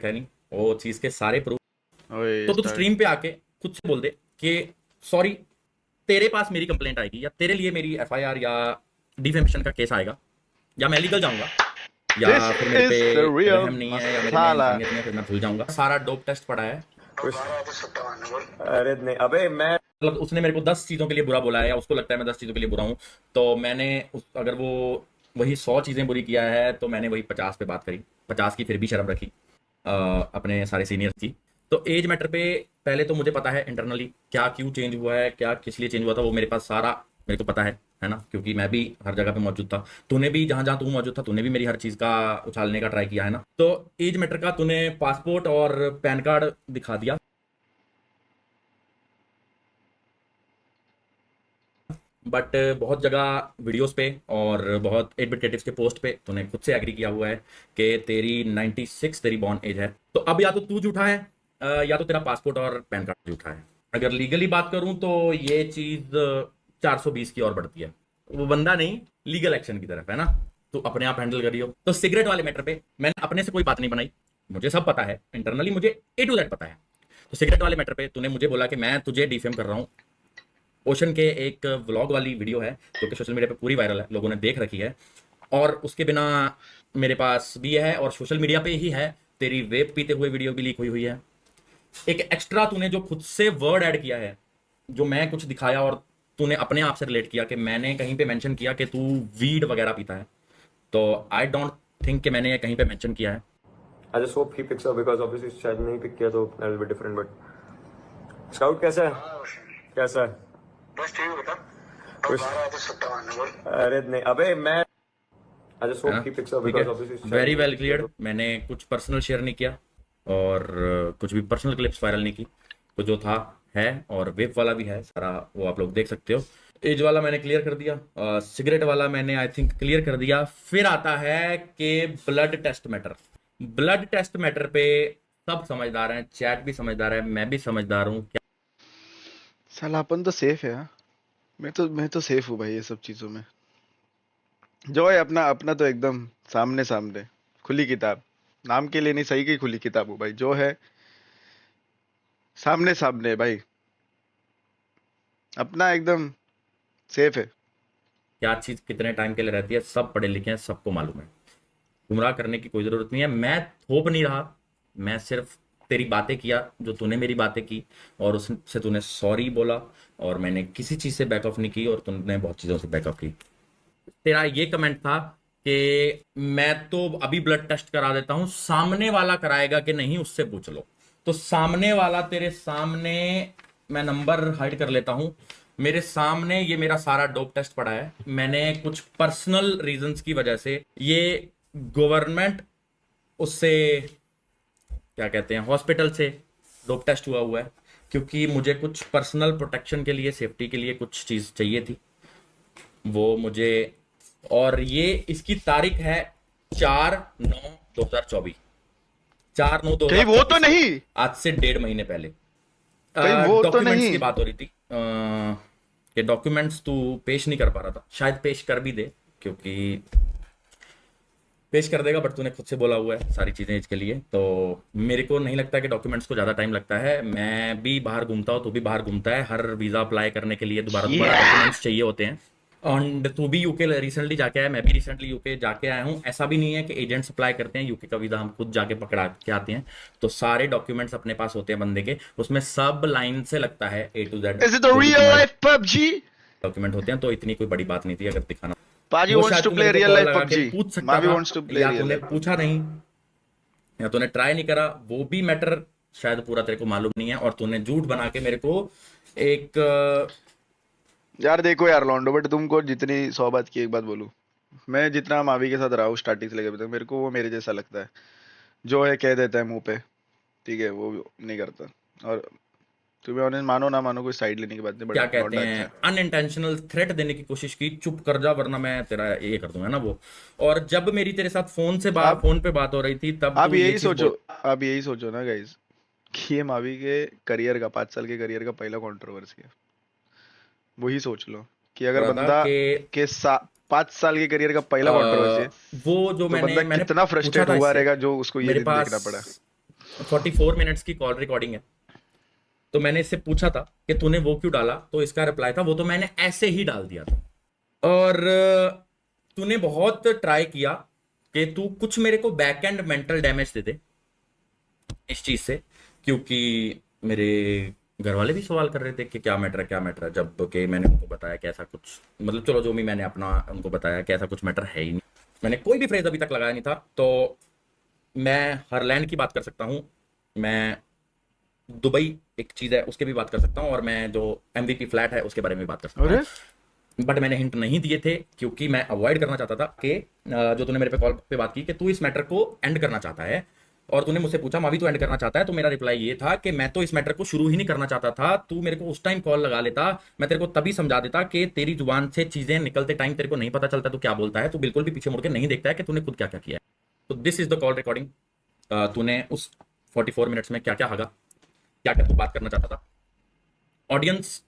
है नहीं वो चीज के सारे प्रूफ। ओए तो तू स्टार्ट। स्ट्रीम पे आके खुद से बोल दे कि सॉरी, तेरे पास मेरी कंप्लेंट आएगी या तेरे लिए मेरी एफआईआर या डिफेमेशन का केस आएगा, या मैं लीगल जाऊंगा, या दिस फिर मेरे पे इज द रियल रहम नहीं है, या मेरे में मसाला। इंसानियत नहीं है, फिर मैं भूल जाऊंगा। सारा डोप टेस्ट पड़ा है। अरे नहीं अबे मैं मतलब उसने मेरे को 10 चीजों के लिए बुरा बोला है, या उसको लगता है मैं 10 चीजों के लिए बुरा हूं, तो मैंने अगर वो वही 100 चीजें बुरी किया है तो मैंने वही 50 पे बात करी, 50 की फिर भी शर्म रखी अपने सारे सीनियर्स की। तो एज मैटर पे पहले तो मुझे पता है इंटरनली क्या क्यों चेंज हुआ है, क्या किस लिए चेंज हुआ था, वो मेरे पास सारा मेरे को पता है ना, क्योंकि मैं भी हर जगह पे मौजूद था। तूने भी जहां जहां तू मौजूद था, तूने भी मेरी हर चीज का उछालने का ट्राई किया है ना। तो एज मैटर का तूने पासपोर्ट और पैन कार्ड दिखा दिया, बट बहुत जगह वीडियोस पे और बहुत एडवोकेटिव्स के पोस्ट पे तूने खुद से एग्री किया हुआ है कि तेरी 96 तेरी बॉर्न एज है। तो अब या तो तू झूठा है या तो तेरा पासपोर्ट और पैन कार्ड झूठा है। अगर लीगली बात करूं तो ये चीज 420 की ओर बढ़ती है, वो बंदा नहीं लीगल एक्शन की तरफ है ना। तो अपने आप हैंडल करियो। तो सिगरेट वाले मैटर पे मैंने अपने से कोई बात नहीं बनाई, मुझे सब पता है इंटरनली, मुझे ए टू जेड पता है। तो सिगरेट वाले मैटर पे तूने मुझे बोला कि मैं तुझे डिफेम कर रहा हूं। ओशन के एक व्लॉग वाली वीडियो है जो कि सोशल मीडिया पे पूरी वायरल है, लोगों ने देख रखी है, और उसके बिना मेरे पास भी है और सोशल मीडिया पे ही है। तेरी वेप पीते हुए वीडियो भी लीक हुई हुई है। एक एक्स्ट्रा तूने जो खुद से वर्ड ऐड किया है, जो मैं कुछ दिखाया और तूने अपने आप से रिलेट किया कि मैंने कहीं पे मेंशन किया कि तू वीड वगैरह पीता है, तो आई डोंट थिंक कि मैंने ये कहीं पे मेंशन किया है। I just hope he picks up because obviously शायद नहीं पिक किया तो that will be different. But scout कैसा है? कैसा है? बस ठीक है बता। अब कुछ 12 तो सट्टा मारने बोल। अरे नहीं अबे मैं आई जस्ट है होप ना, ही पिक्स अप ठीक है, because obviously very well clear. मैंने कुछ पर्सनल शेयर नहीं किया और कुछ भी पर्सनल क्लिप्स वायरल नहीं की। तो जो था है, और वेब वाला भी है सारा, वो आप लोग देख सकते हो। एज वाला मैंने क्लियर कर दिया, सिगरेट वाला मैंने आई थिंक क्लियर कर दिया। फिर आता है कि blood test matter. Blood test matter पे सब समझदार हैं, चैट भी समझदार है, मैं भी समझदार हूँ। साला अपन तो सेफ है हाँ? मैं तो सेफ हूँ भाई ये सब चीजों में। जो है अपना अपना तो एकदम सामने सामने खुली किताब। नाम के लिए नहीं, सही की खुली किताब हूँ भाई। जो है सामने सामने भाई, अपना एकदम सेफ है। क्या चीज कितने टाइम के लिए रहती है सब पढ़े लिखे हैं, सबको मालूम है। गुमराह करने की कोई जरूरत नहीं है। मैं थोप नहीं रहा, मैं सिर्फ तेरी बातें किया जो तूने मेरी बातें की, और उससे तूने सॉरी बोला, और मैंने किसी चीज से बैक ऑफ नहीं की और तूने बहुत चीजों से बैक ऑफ की। तेरा ये कमेंट था कि मैं तो अभी ब्लड टेस्ट करा देता हूं, सामने वाला कराएगा कि नहीं उससे पूछ लो। तो सामने वाला तेरे सामने, मैं नंबर हाइड कर लेता हूं, मेरे सामने ये मेरा सारा डोप टेस्ट पड़ा है। मैंने कुछ पर्सनल रीजंस की वजह से ये गवर्नमेंट उससे क्या कहते हैं हॉस्पिटल से डोप टेस्ट हुआ है, क्योंकि मुझे कुछ पर्सनल प्रोटेक्शन के लिए, सेफ्टी के लिए कुछ चीज चाहिए थी, वो मुझे। और ये इसकी तारीख है 4/9/2024, कहीं वो तो 4/9/2024, नहीं, आज से 1.5 महीने पहले। कहीं वो तो डॉक्यूमेंट्स नहीं। की बात हो रही थी कि डॉक्यूमेंट्स तू पेश नहीं कर पा रहा था, शायद पेश कर भी दे, क्योंकि पेश कर देगा, बट तूने खुद से बोला हुआ है सारी चीजें इसके लिए। तो मेरे को नहीं लगता कि डॉक्यूमेंट्स को ज्यादा टाइम लगता है। मैं भी बाहर घूमता हूँ, तू भी बाहर घूमता है, हर वीजा अप्लाई करने के लिए दोबारा दोबारा डॉक्यूमेंट्स चाहिए होते हैं। एंड तू भी यूके रिसेंटली जाके आया, मैं भी रिसेंटली यूके जाके आया हूँ। ऐसा भी नहीं है कि एजेंट्स अप्लाई करते हैं यूके का वीजा, हम खुद जाके पकड़ा के आते हैं। तो सारे डॉक्यूमेंट्स अपने पास होते हैं बंदे के, उसमें सब लाइन से लगता है A to Z is it the real life PUBG? Document होते हैं। तो इतनी कोई बड़ी बात नहीं थी अगर दिखाना। पाजी वो वांट्स शायद टू तू प्ले मेरे को रियल कॉल लाइफ लगा के पबजी। पूछ सकता मावी था, वांट्स टू प्ले या रियल तूने लाइफ। पूछा नहीं, या तूने ट्राई नहीं करा, वो भी मैटर शायद पूरा तेरे को मालूम नहीं है। और तूने झूठ बना के मेरे को एक यार देखो यार लॉन्डो, बट तुमको जितनी 100 बात की एक बात बोलूं, मैं जितना मावी के साथ रहा हूँ स्टार्टिंग से लेकर अभी तक, मेरे को वो मेरे जैसा लगता है। जो है कह देता है मुंह पे, ठीक है, वो नहीं करता। और तुम्हें ऑनेस्ट मानो ना मानो, कोई साइड लेने की बात नहीं, क्या बट कहते लौंडा अच्छा हैं है। अनइंटेंशनल थ्रेट देने की कोशिश की, चुप कर जा वरना मैं तेरा ये कर दूंगा ना वो। और जब मेरी तेरे साथ आप फोन पे बात हो रही थी, तब आप तू ये यही चीज सोचो, बोल। आप यही सोचो ना गाइस, कि ये मावी के करियर का 5 साल के करियर का पहला कंट्रोवर्सी है। वही सोच लो कि अगर रहा था बंदा कि के 5 साल के करियर का पहला कंट्रोवर्सी है, वो जो तो बंदा मैंने मैंने कितना पूछा फ्रस्ट्रेट था हुआ इससे, रहेगा जो उसको ये मेरे दिन पास देखना पड़ा। 44 मिनट्स की कॉल रिकॉर्डिंग है। तो मैंने इससे पूछा था कि तूने वो क्यों डाला, तो इसका रिप्लाई था वो तो मैंने ऐसे ही डाल दिया था। और तूने बहुत ट्राई किया कि तू कुछ मेरे को बैक एंड मेंटल डैमेज दे दे इस चीज से, क्योंकि मेरे घर वाले भी सवाल कर रहे थे कि क्या मैटर है क्या मैटर है, जब कि मैंने उनको बताया कि ऐसा कुछ, मतलब चलो जो भी मैंने अपना उनको बताया कि ऐसा कुछ मैटर है ही नहीं। मैंने कोई भी फ्रेज अभी तक लगाया नहीं था। तो मैं हरलैंड की बात कर सकता हूँ, मैं दुबई एक चीज़ है उसके भी बात कर सकता हूँ, और मैं जो MVP फ्लैट है उसके बारे में भी बात कर सकता अरे हूँ। बट मैंने हिंट नहीं दिए थे क्योंकि मैं अवॉइड करना चाहता था कि जो तूने मेरे पे कॉल पे बात की कि तू इस मैटर को एंड करना चाहता है, और तूने मुझसे पूछा मावी तू एंड करना चाहता है, तो मेरा रिप्लाई ये था कि मैं तो इस मैटर को शुरू ही नहीं करना चाहता था। तू मेरे को उस टाइम कॉल लगा लेता, मैं तेरे को तभी समझा देता कि तेरी जुबान से चीजें निकलते टाइम तेरे को नहीं पता चलता तू क्या बोलता है, तू बिल्कुल भी पीछे मुड़ के नहीं देखता है कि तूने खुद क्या क्या किया है। तो this is the call recording. तूने उस 44 मिनट्स में क्या क्या हगा, क्या क्या तू बात करना चाहता था। ऑडियंस,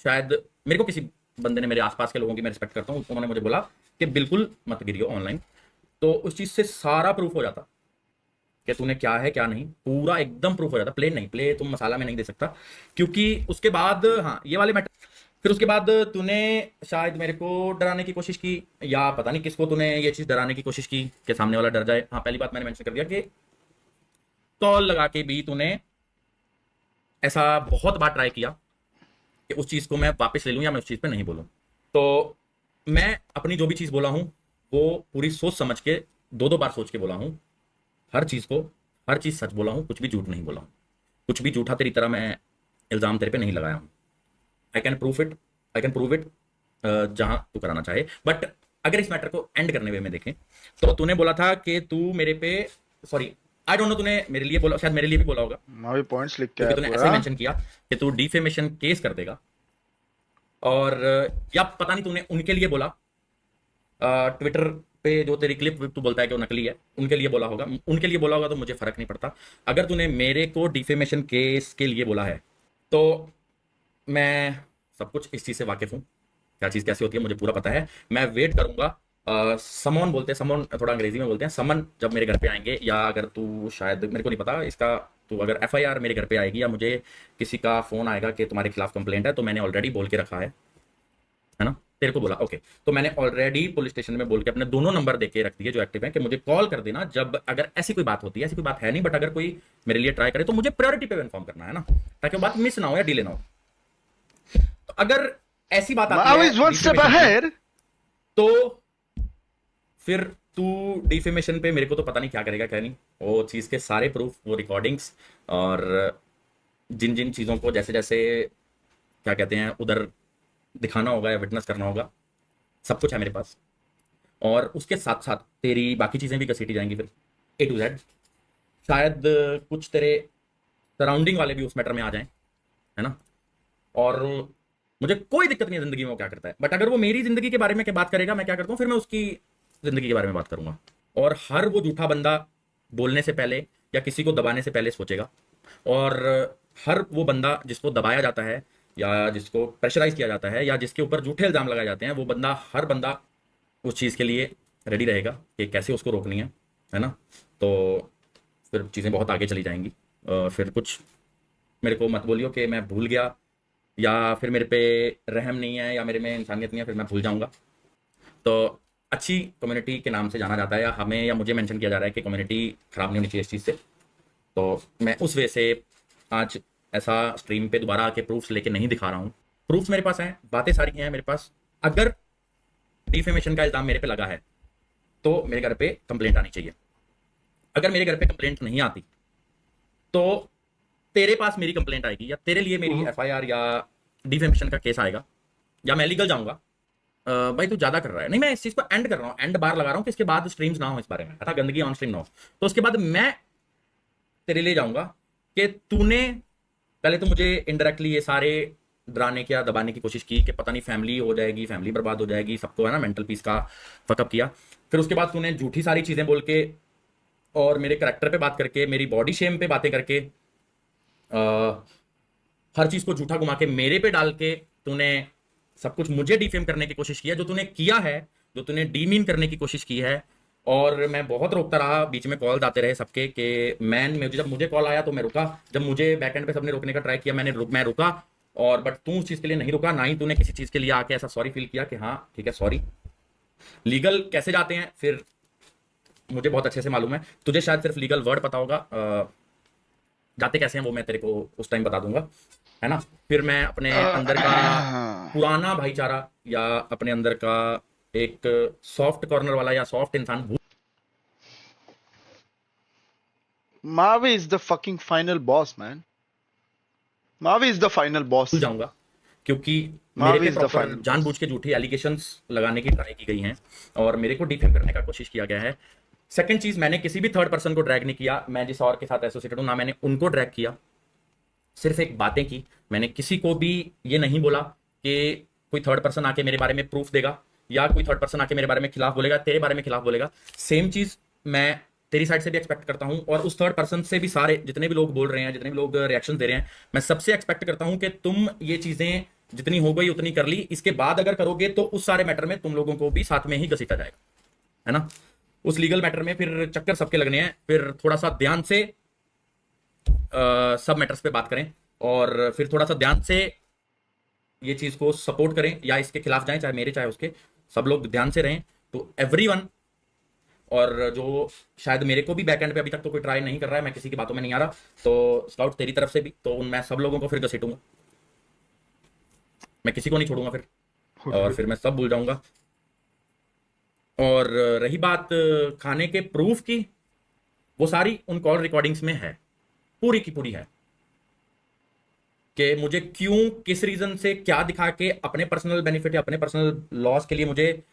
शायद मेरे को किसी बंदे ने, मेरे आसपास के लोगों की मैं रिस्पेक्ट करता हूँ, उन्होंने मुझे बोला कि बिल्कुल मत गिरियो ऑनलाइन। तो उस चीज से सारा प्रूफ हो जाता कि तूने क्या है क्या नहीं, पूरा एकदम प्रूफ हो जाता। प्ले नहीं, प्ले तुम मसाला में नहीं दे सकता, क्योंकि उसके बाद हाँ ये वाले मैटर, फिर उसके बाद तूने शायद मेरे को डराने की कोशिश की, या पता नहीं किसको तूने ये चीज डराने की कोशिश की कि सामने वाला डर जाए। हाँ पहली बात मैंने मेंशन कर दिया कि कॉल लगा के भी तूने ऐसा बहुत बार ट्राई किया कि उस चीज को मैं वापस ले लूं या मैं उस चीज पे नहीं बोलूं। तो मैं अपनी जो भी चीज बोला हूं वो पूरी सोच समझ के 2-2 बार सोच के बोला हूं। हर चीज सच बोला हूं, कुछ भी झूठ नहीं बोला हूं, कुछ भी झूठा तेरी तरह मैं इल्जाम तेरे पे नहीं लगाया हूं। आई कैन प्रूव इट जहां तू कराना चाहे। बट अगर इस मैटर को एंड करने वे में देखें तो तूने बोला था कि तू मेरे पे, सॉरी आई डोंट नो तूने मेरे लिए बोला, शायद मेरे लिए भी बोला होगा, मावी पॉइंट्स लिख के क्योंकि आया तूने ऐसे पूरा। मेंशन किया कि तू डिफेमेशन केस कर देगा, और या पता नहीं तूने उनके लिए बोला, ट्विटर पे जो तेरी क्लिप तू बोलता है कि वो नकली है, उनके लिए बोला होगा। उनके लिए बोला होगा तो मुझे फर्क नहीं पड़ता। अगर तूने मेरे को डिफेमेशन केस के लिए बोला है तो मैं सब कुछ इस चीज से वाकिफ हूँ, क्या चीज कैसी होती है मुझे पूरा पता है। मैं वेट करूंगा, समन बोलते हैं, समन थोड़ा अंग्रेजी में बोलते हैं, समन जब मेरे घर पे आएंगे, या अगर तू, शायद मेरे को नहीं पता इसका, तो अगर FIR मेरे घर पे आएगी या मुझे किसी का फोन आएगा कि तुम्हारे खिलाफ कंप्लेंट है, तो मैंने ऑलरेडी बोल के रखा है ना, तेरे को बोला ओके, तो मैंने ऑलरेडी पुलिस स्टेशन में बोल के अपने दोनों नंबर देके रख दिए जो एक्टिव हैं कि मुझे कॉल कर देना जब अगर ऐसी कोई बात होती है। ऐसी कोई बात है नहीं, बट अगर कोई मेरे लिए ट्राई करे तो मुझे प्रायोरिटी पे इन्फॉर्म करना है ना, ताकि वो बात मिस ना हो या डिले ना हो। तो अगर ऐसी बात आती मावी है इज वन स्टेप defamation की, अहेड। तो फिर तू डिफेमेशन पे मेरे को तो पता नहीं क्या करेगा क्या नहीं। वो चीज़ के सारे प्रूफ, वो रिकॉर्डिंग्स, और जिन जिन चीज़ों को जैसे जैसे क्या कहते हैं उधर दिखाना होगा या विटनेस करना होगा, सब कुछ है मेरे पास। और उसके साथ साथ तेरी बाकी चीज़ें भी घसीटी जाएंगी फिर A to Z। शायद कुछ तेरे सराउंडिंग वाले भी उस मैटर में आ जाएं, है ना। और मुझे कोई दिक्कत नहीं है जिंदगी में वो क्या करता है, बट अगर वो मेरी जिंदगी के बारे में क्या बात करेगा, मैं क्या करता हूँ, फिर मैं उसकी जिंदगी के बारे में बात करूंगा। और हर वो झूठा बंदा बोलने से पहले या किसी को दबाने से पहले सोचेगा, और हर वो बंदा जिसको दबाया जाता है या जिसको प्रेशराइज किया जाता है या जिसके ऊपर झूठे इल्जाम लगाए जाते हैं, वो बंदा, हर बंदा उस चीज़ के लिए रेडी रहेगा कि कैसे उसको रोकनी है ना। तो फिर चीज़ें बहुत आगे चली जाएंगी। फिर कुछ मेरे को मत बोलियो कि मैं भूल गया, या फिर मेरे पे रहम नहीं है, या मेरे में इंसानियत नहीं है, फिर मैं भूल जाऊंगा। तो अच्छी कम्युनिटी के नाम से जाना जाता है, या हमें या मुझे मेंशन किया जा रहा है कि कम्युनिटी खराब नहीं होनी चाहिए इस चीज़ से। तो मैं उस वे से आज ऐसा स्ट्रीम पे दोबारा आके प्रूफ्स लेके नहीं दिखा रहा हूँ। प्रूफ्स मेरे पास हैं, बातें सारी हैं मेरे पास। अगर डिफेमेशन का इल्जाम मेरे पे लगा है तो मेरे घर पे कंप्लेंट आनी चाहिए। अगर मेरे घर पे कंप्लेंट नहीं आती तो तेरे पास मेरी कंप्लेंट आएगी, या तेरे लिए मेरी FIR या डिफेमेशन का केस आएगा, या मैं लीगल जाऊंगा। भाई तू ज्यादा कर रहा है। नहीं, मैं इस चीज को एंड कर रहा हूँ, एंड बार लगा रहा हूँ कि इसके बाद स्ट्रीम्स ना हो इस बारे में, अथा गंदगी ऑन स्ट्रीम ना हो। तो उसके बाद मैं तेरे लिए जाऊंगा कि तूने पहले तो मुझे इनडायरेक्टली ये सारे डराने की या दबाने की कोशिश की कि पता नहीं फैमिली हो जाएगी, फैमिली बर्बाद हो जाएगी, सबको है ना मेंटल पीस का फकअप किया। फिर उसके बाद तूने झूठी सारी चीजें बोल के और मेरे करैक्टर पे बात करके, मेरी बॉडी शेम पे बातें करके, हर चीज को झूठा घुमा के मेरे पे डाल के तूने सब कुछ मुझे डिफेम करने की कोशिश की है। जो तूने किया है, जो तूने डीमीन करने की कोशिश की है, और मैं बहुत रोकता रहा, बीच में कॉल्स आते रहे सबके कि जब मुझे कॉल आया तो मैं रुका, जब मुझे बैकएंड पे सबने रोकने का ट्राई किया मैं रुका। और बट तू उस चीज़ के लिए नहीं रुका, ना ही तूने किसी चीज़ के लिए आके ऐसा सॉरी फील किया कि हाँ ठीक है सॉरी। लीगल कैसे जाते हैं फिर मुझे बहुत अच्छे से मालूम है, तुझे शायद सिर्फ लीगल वर्ड पता होगा, जाते कैसे हैं वो मैं तेरे को उस टाइम बता दूंगा, है ना। फिर मैं अपने अंदर का पुराना भाईचारा या अपने अंदर का एक सॉफ्ट कॉर्नर वाला या सॉफ्ट इंसान भूल Mavi is the fucking final boss, man. Mavi is the final boss. जाऊंगा, क्योंकि Mavi मेरे पे is the proper final boss. जानबूझ के झूठी एलिगेशंस लगाने की ट्राई की गई हैं और मेरे को डिफेम करने का कोशिश किया गया है। सेकंड चीज, मैंने किसी भी थर्ड पर्सन को ड्रैग नहीं किया, मैं जिस और के साथ एसोसिएटेड हूं ना मैंने उनको ड्रैग किया, सिर्फ एक बातें की। मैंने किसी को भी ये नहीं बोला कि कोई थर्ड पर्सन आके मेरे बारे में प्रूफ देगा या कोई थर्ड पर्सन आके मेरे बारे में खिलाफ बोलेगा, तेरे बारे में खिलाफ बोलेगा। सेम चीज मैं तेरी साइड से भी एक्सपेक्ट करता हूं और उस थर्ड पर्सन से भी, सारे जितने भी लोग बोल रहे हैं, जितने भी लोग रिएक्शन दे रहे हैं, मैं सबसे एक्सपेक्ट करता हूं कि तुम ये चीजें जितनी हो गई उतनी कर ली, इसके बाद अगर करोगे तो उस सारे मैटर में तुम लोगों को भी साथ में ही घसीटा जाएगा, है ना। उस लीगल मैटर में फिर चक्कर सबके लगने हैं, फिर थोड़ा सा ध्यान से सब मैटर्स पे बात करें और फिर थोड़ा सा ध्यान से ये चीज को सपोर्ट करें या इसके खिलाफ जाएं, चाहे मेरे चाहे उसके, सब लोग ध्यान से रहें तो एवरीवन। और जो शायद मेरे को भी बैकएंड पे अभी तक तो कोई ट्राई नहीं कर रहा है, मैं किसी की बातों में नहीं आ रहा, तो स्काउट तेरी तरफ से भी, तो मैं सब लोगों को फिर घसीटूंगा, मैं किसी को नहीं छोड़ूंगा फिर, और फिर मैं सब भूल जाऊंगा। और रही बात खाने के प्रूफ की, वो सारी उन कॉल रिकॉर्डिंग्स में है, पूरी की पूरी है, कि मुझे क्यों किस रीजन से क्या दिखा के अपने पर्सनल बेनिफिट या अपने पर्सनल लॉस के लिए मुझे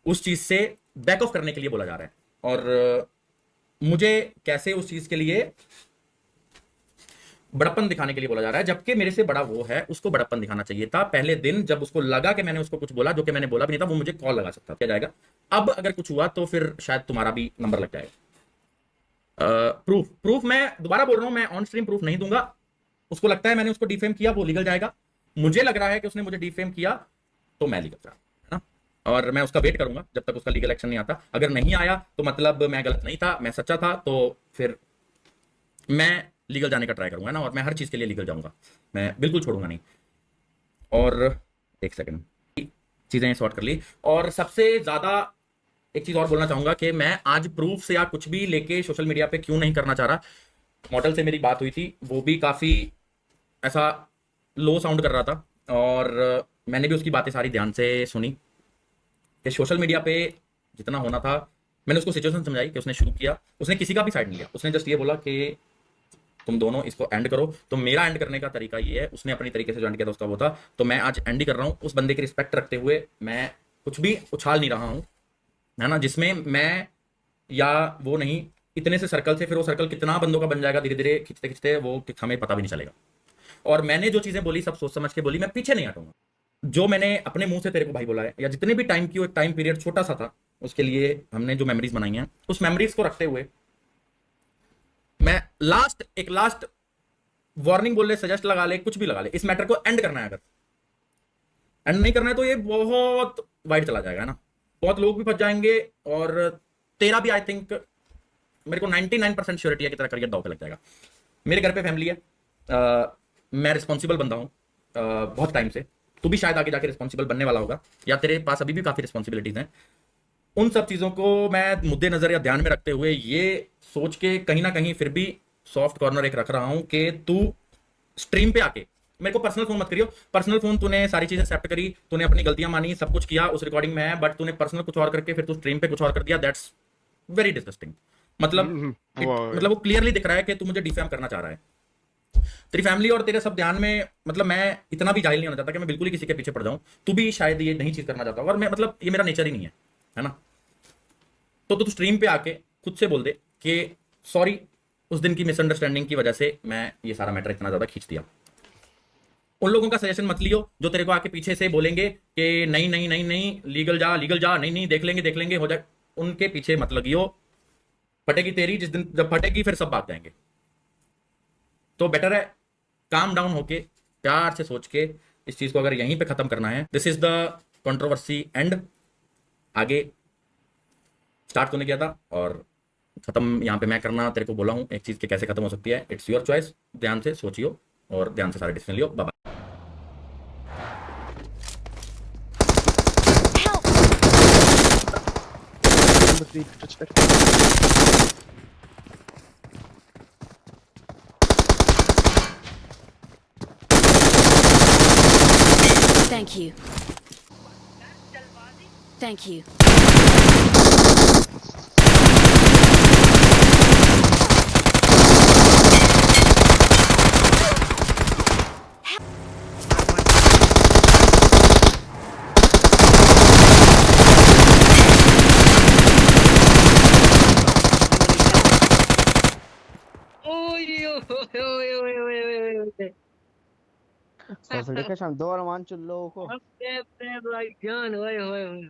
उस चीज से बैक ऑफ करने के लिए बोला जा रहा है, और मुझे कैसे उस चीज के लिए बड़प्पन दिखाने के लिए बोला जा रहा है, जबकि मेरे से बड़ा वो है, उसको बड़प्पन दिखाना चाहिए था पहले दिन, जब उसको लगा कि मैंने उसको कुछ बोला जो कि मैंने बोला भी नहीं था, वो मुझे कॉल लगा सकता क्या जाएगा। अब अगर कुछ हुआ तो फिर शायद तुम्हारा भी नंबर लग जाएगा। प्रूफ मैं दोबारा बोल रहा हूं, मैं ऑन स्ट्रीम प्रूफ नहीं दूंगा। उसको लगता है मैंने उसको डिफेम किया, वो लीगल जाएगा। मुझे लग रहा है कि उसने मुझे डिफेम किया तो मैं लीगल जा, है ना। और मैं उसका वेट करूंगा जब तक उसका लीगल एक्शन नहीं आता। अगर नहीं आया तो मतलब मैं गलत नहीं था, मैं सच्चा था, तो फिर मैं लीगल जाने का ट्राई करूंगा ना, और मैं हर चीज के लिए लीगल जाऊंगा, मैं बिल्कुल छोड़ूंगा नहीं। और एक सेकंड, चीजें सॉर्ट कर ली। और सबसे ज्यादा एक चीज और बोलना चाहूंगा कि मैं आज प्रूफ से या कुछ भी लेके सोशल मीडिया पे क्यों नहीं करना चाह रहा। मॉडल से मेरी बात हुई थी, वो भी काफी ऐसा लो साउंड कर रहा था, और मैंने भी उसकी बातें सारी ध्यान से सुनी कि सोशल मीडिया पे जितना होना था, मैंने उसको सिचुएशन समझाई कि उसने शुरू किया, उसने किसी का भी साइड नहीं लिया, उसने जस्ट ये बोला कि तुम दोनों इसको एंड करो। तो मेरा एंड करने का तरीका ये है, उसने अपनी तरीके से जो एंड किया था उसका वो था, तो मैं आज एंड ही कर रहा हूँ। उस बंदे की रिस्पेक्ट रखते हुए मैं कुछ भी उछाल नहीं रहा हूँ, है ना, जिसमें मैं या वो नहीं, इतने से सर्कल से फिर वो सर्कल कितना बंदों का बन जाएगा धीरे धीरे खिंचते खिंचते, वो हमें पता भी नहीं चलेगा। और मैंने जो चीजें बोली सब सोच समझ के बोली, मैं पीछे नहीं हटूंगा। जो मैंने अपने मुंह से तेरे को भाई बोला है, या जितने भी टाइम की, एक टाइम पीरियड छोटा सा था, उसके लिए हमने जो मेमोरीज बनाई हैं, उस मेमोरीज को रखते हुए मैं एक लास्ट वार्निंग बोल ले, सजेस्ट लगा ले, कुछ भी लगा ले, इस मैटर को एंड करना है। अगर एंड नहीं करना है तो ये बहुत वाइड चला जाएगा, है ना, बहुत लोग भी फंस जाएंगे, और तेरा भी आई थिंक, मेरे को 99% श्योरिटी है कि तेरा करियर दांव पे लग जाएगा। मेरे घर पे फैमिली है, मैं रिस्पॉन्सिबल बंदा हूँ बहुत टाइम से, तू भी शायद आगे जाके रिस्पॉन्सिबल बनने वाला होगा, या तेरे पास अभी भी काफी रिस्पॉन्सिबिलिटीज हैं। उन सब चीजों को मैं मुद्दे नजर या ध्यान में रखते हुए ये सोच के कहीं ना कहीं फिर भी सॉफ्ट कॉर्नर एक रख रहा हूं कि तू स्ट्रीम पे आके मेरे को पर्सनल फोन मत करियो। पर्सनल फोन तूने सारी चीजें एक्सेप्ट करी, तूने अपनी गलतियां मानी, सब कुछ किया, उस रिकॉर्डिंग में है, बट तूने पर्सनल कुछ और करके फिर तू स्ट्रीम पे कुछ और कर दिया। That's very disgusting. मतलब मतलब वो क्लियरली दिख रहा है कि तू मुझे डिफेम करना चाह रहा है। तेरी फैमिली और तेरे सब ध्यान में, मतलब मैं इतना भी जाहिल नहीं होना चाहता कि मैं बिल्कुल ही किसी के पीछे पड़ जाऊं। तू भी शायद ये नहीं चीज करना चाहता, और मैं मतलब ये मेरा नेचर ही नहीं है ना। तो तू स्ट्रीम पे आके खुद से बोल दे कि सॉरी, उस दिन की मिसअंडरस्टैंडिंग की वजह से मैं ये सारा मैटर इतना ज्यादा खींच दिया। उन लोगों का सजेशन मत लियो जो तेरे को आके पीछे से बोलेंगे कि नहीं नहीं नहीं नहीं लीगल जा, नहीं नहीं देख लेंगे हो जाए। उनके पीछे मत लगियो, फटेगी तेरी, जिस दिन जब फटेगी फिर सब भाग जाएंगे। तो बेटर है काम डाउन होके प्यार से सोच के इस चीज को अगर यहीं पे खत्म करना है। This is the controversy and. आगे स्टार्ट तूने किया था और खत्म यहाँ पे मैं करना तेरे को बोला हूँ। एक चीज़ के कैसे खत्म हो सकती है, इट्स योर चॉइस। ध्यान से सोचियो और ध्यान से सारे decision Leo. Bye. Number 3, respect. Thank you. Thank you. Sasali ka siyang door man chullo ko. भाईजान ओए होए होए